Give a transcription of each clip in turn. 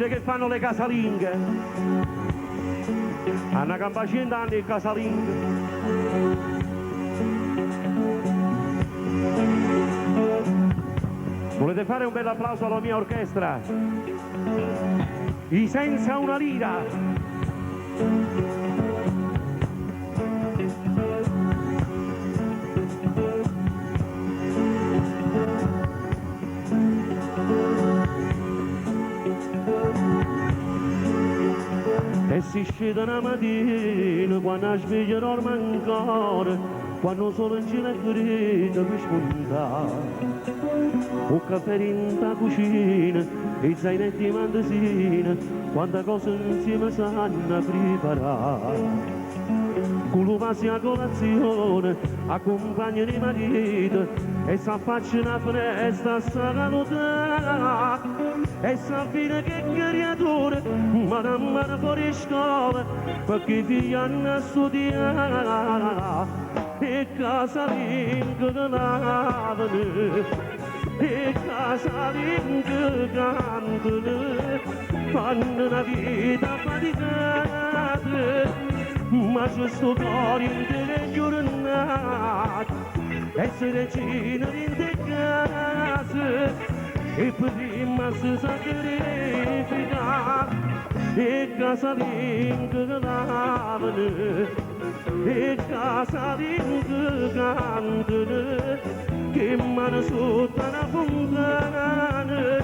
quelle che fanno le casalinghe. Hanno campa 100 anni e casalinghe. Volete fare un bel applauso alla mia orchestra? I senza una lira. E si scende una mattina quando sveglierò ancora, quando solo in cielo è grida per spuntare. Un caffè in la cucina, i zainetti mandesine, quante cose insieme sanno preparare. Con l'uvasi a colazione, accompagnano i mariti e s'affaccia una festa a salutare. E sapere che creature, madame fuori scuola, perché i figli hanno a studiare. E casalinga che lavano, e casalinga cantano, fanno una vita faticata, ma c'è sto cuore in te giornata, e se regina in te casa, e prima si sacrifica, e casalinga che lavano, e casalinga cantano, che mano sotto una fontana,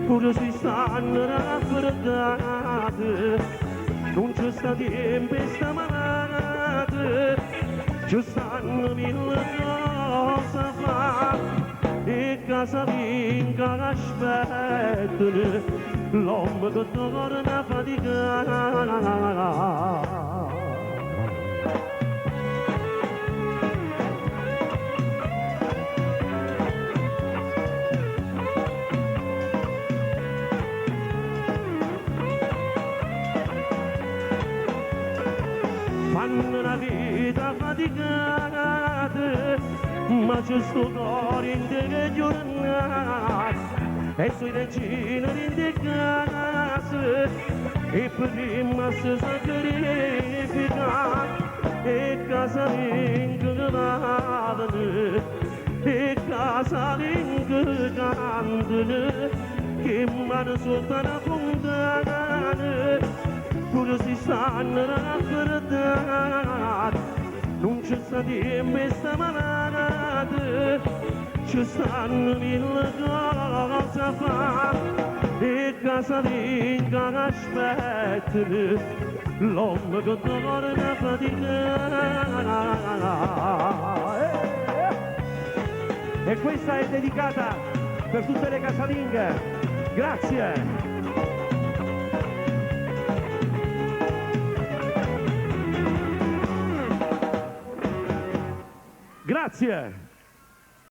pure si stanno raffreddate, non c'è sta tempo e sta malata, ci stanno mille cose a fare, e casalinga che aspettano, l'uomo che torna a faticare. Fanno una vita faticata, ma c'è sto cuore in te che giornata, e sui regine in te casa, e prima si sacrifica, e casalinga che lavano, e casalinga cantano, che mano sotto una fontana, pure si stanno raffreddati, non c'è sta tempo e sta malata, ci stanno mille cose a fare, e casalinga che aspettano, l'uomo che torna a faticare. E questa è dedicata per tutte le casalinghe. Grazie. Grazie.